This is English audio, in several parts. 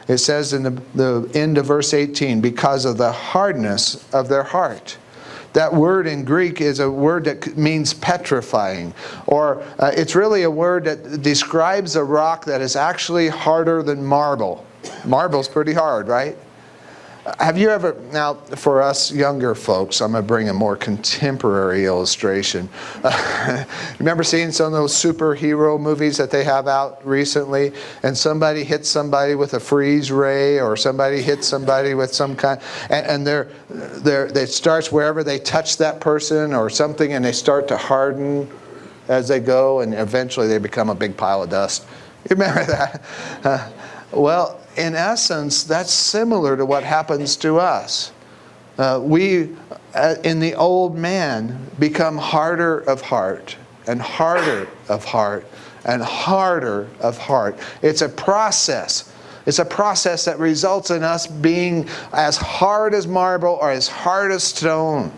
It says in the end of verse 18, because of the hardness of their heart. That word in Greek is a word that means petrifying. Or it's really a word that describes a rock that is actually harder than marble. Marble's pretty hard, right? Have you ever, now for us younger folks, I'm going to bring a more contemporary illustration. Remember seeing some of those superhero movies that they have out recently? And somebody hits somebody with a freeze ray, or somebody hits somebody with some kind, and it starts wherever they touch that person or something, and they start to harden as they go, and eventually they become a big pile of dust. You remember that? Well, in essence, that's similar to what happens to us. We, in the old man, become harder of heart, and harder of heart, and harder of heart. It's a process. It's a process that results in us being as hard as marble or as hard as stone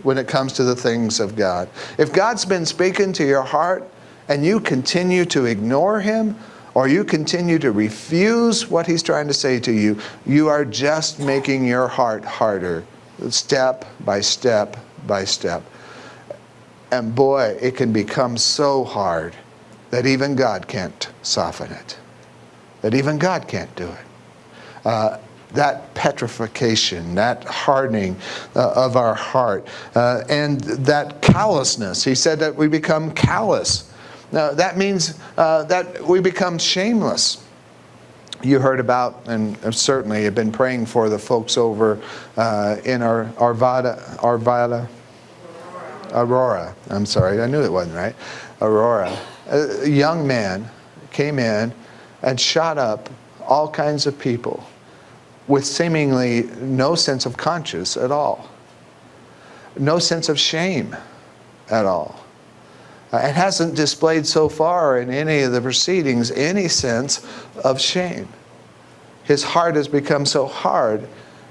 when it comes to the things of God. If God's been speaking to your heart and you continue to ignore Him, or you continue to refuse what He's trying to say to you, you are just making your heart harder, step by step by step. And boy, it can become so hard that even God can't soften it. That even God can't do it. That petrification, that hardening of our heart, and that callousness. He said that we become callous. Now, that means that we become shameless. You heard about, and certainly have been praying for the folks over in Aurora. I'm sorry, I knew it wasn't right. Aurora. A young man came in and shot up all kinds of people with seemingly no sense of conscience at all. No sense of shame at all. It hasn't displayed so far in any of the proceedings any sense of shame. His heart has become so hard.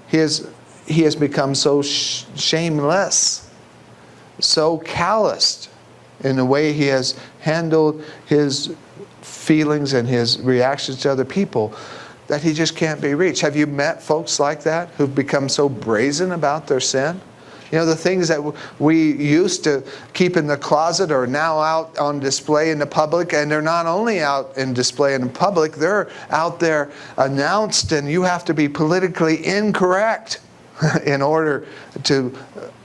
He has become so shameless, so calloused in the way he has handled his feelings and his reactions to other people that he just can't be reached. Have you met folks like that who've become so brazen about their sin? You know, the things that we used to keep in the closet are now out on display in the public, and they're not only out in display in the public, they're out there announced, and you have to be politically incorrect in order to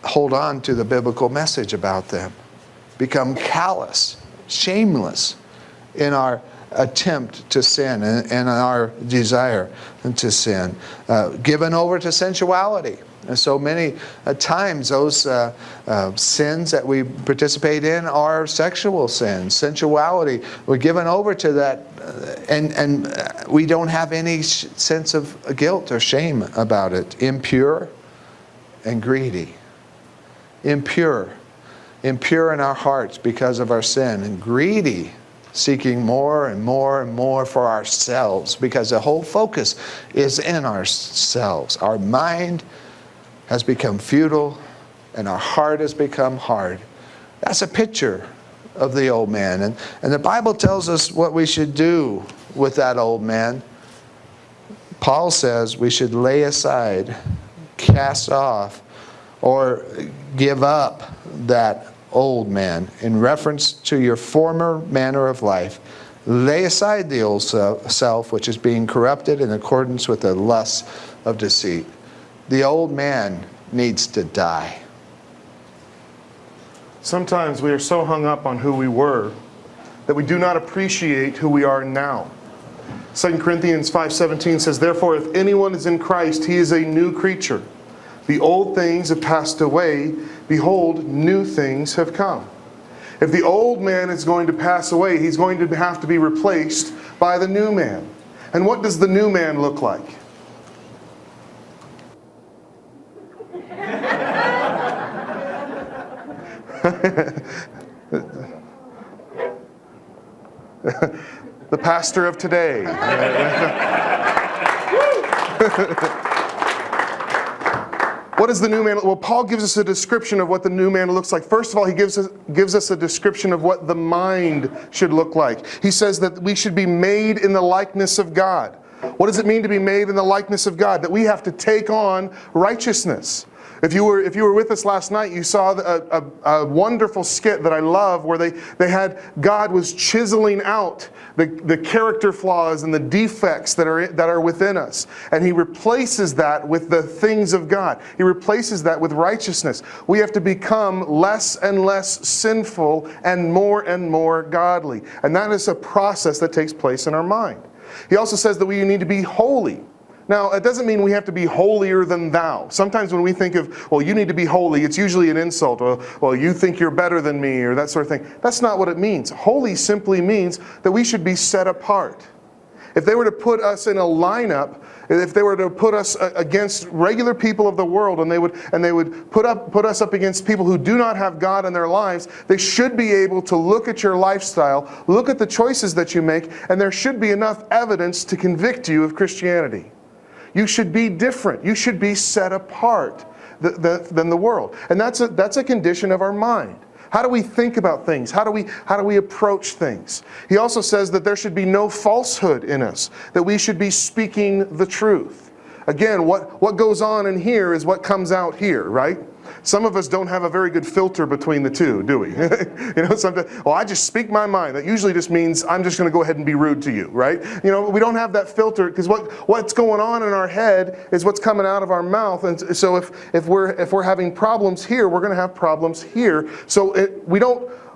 hold on to the biblical message about them. Become callous, shameless in our attempt to sin and our desire to sin. Given over to sensuality. And so many times those sins that we participate in are sexual sins, sensuality. We're given over to that, and we don't have any sense of guilt or shame about it. Impure and greedy. Impure in our hearts because of our sin, and greedy, seeking more and more and more for ourselves, because the whole focus is in ourselves. Our mind has become futile, and our heart has become hard. That's a picture of the old man. And the Bible tells us what we should do with that old man. Paul says we should lay aside, cast off, or give up that old man in reference to your former manner of life. Lay aside the old self, which is being corrupted in accordance with the lusts of deceit. The old man needs to die. Sometimes we are so hung up on who we were that we do not appreciate who we are now. 2 Corinthians 5:17 says, "Therefore, if anyone is in Christ, he is a new creature. The old things have passed away. Behold, new things have come." If the old man is going to pass away, he's going to have to be replaced by the new man. And what does the new man look like? The pastor of today. What is the new man? Well, Paul gives us a description of what the new man looks like. First of all, he gives us a description of what the mind should look like. He says that we should be made in the likeness of God. What does it mean to be made in the likeness of God? That we have to take on righteousness. If you were with us last night, you saw a wonderful skit that I love where they had God was chiseling out the character flaws and the defects that are within us. And He replaces that with the things of God. He replaces that with righteousness. We have to become less and less sinful and more godly. And that is a process that takes place in our mind. He also says that we need to be holy. Now, it doesn't mean we have to be holier than thou. Sometimes when we think of, well, you need to be holy, it's usually an insult. Well, you think you're better than me, or that sort of thing. That's not what it means. Holy simply means that we should be set apart. If they were to put us in a lineup, if they were to put us against regular people of the world, and they would put us up against people who do not have God in their lives, they should be able to look at your lifestyle, look at the choices that you make, and there should be enough evidence to convict you of Christianity. You should be different. You should be set apart than the world. And that's a condition of our mind. How do we think about things? How do we approach things? He also says that there should be no falsehood in us, that we should be speaking the truth. Again, what goes on in here is what comes out here, right? Some of us don't have a very good filter between the two, do we? Sometimes, well, I just speak my mind. That usually just means I'm just going to go ahead and be rude to you, right? We don't have that filter because what's going on in our head is what's coming out of our mouth. And so if we're having problems here, we're going to have problems here. So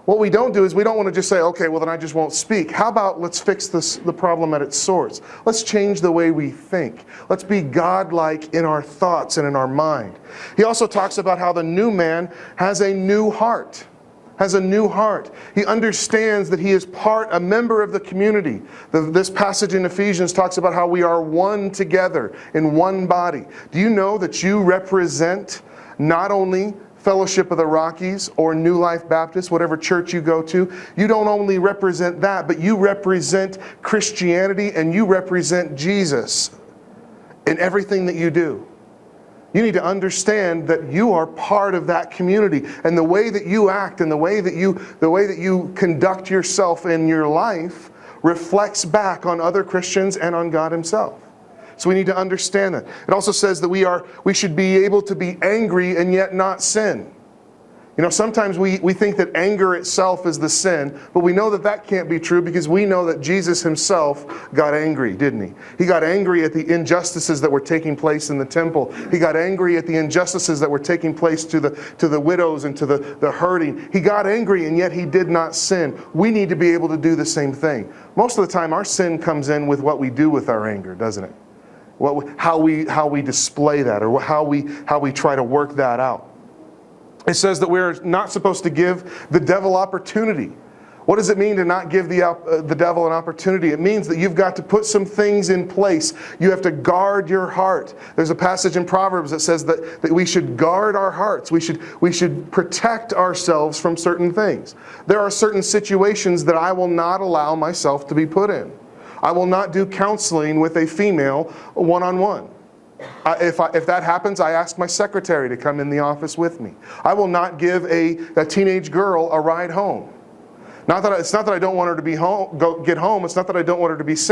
what we don't do is we don't want to just say, okay, well then I just won't speak. How about let's fix the problem at its source. Let's change the way we think. Let's be God-like in our thoughts and in our mind. He also talks about how the new man has a new heart. Has a new heart. He understands that he is a member of the community. This passage in Ephesians talks about how we are one together in one body. Do you know that you represent not only Fellowship of the Rockies or New Life Baptist, whatever church you go to? You don't only represent that, but you represent Christianity and you represent Jesus in everything that you do. You need to understand that you are part of that community, and the way that you act and the way that you conduct yourself in your life reflects back on other Christians and on God Himself. So we need to understand that. It also says that we should be able to be angry and yet not sin. Sometimes we think that anger itself is the sin, but we know that can't be true because we know that Jesus Himself got angry, didn't He? He got angry at the injustices that were taking place in the temple. He got angry at the injustices that were taking place to the widows and to the hurting. He got angry and yet He did not sin. We need to be able to do the same thing. Most of the time our sin comes in with what we do with our anger, doesn't it? How we display that, or how we try to work that out. It says that we're not supposed to give the devil opportunity. What does it mean to not give the devil an opportunity? It means that you've got to put some things in place. You have to guard your heart. There's a passage in Proverbs that says that we should guard our hearts. We should protect ourselves from certain things. There are certain situations that I will not allow myself to be put in. I will not do counseling with a female one-on-one. If that happens, I ask my secretary to come in the office with me. I will not give a teenage girl a ride home. It's not that I don't want her to get home. It's not that I don't want her to be safe.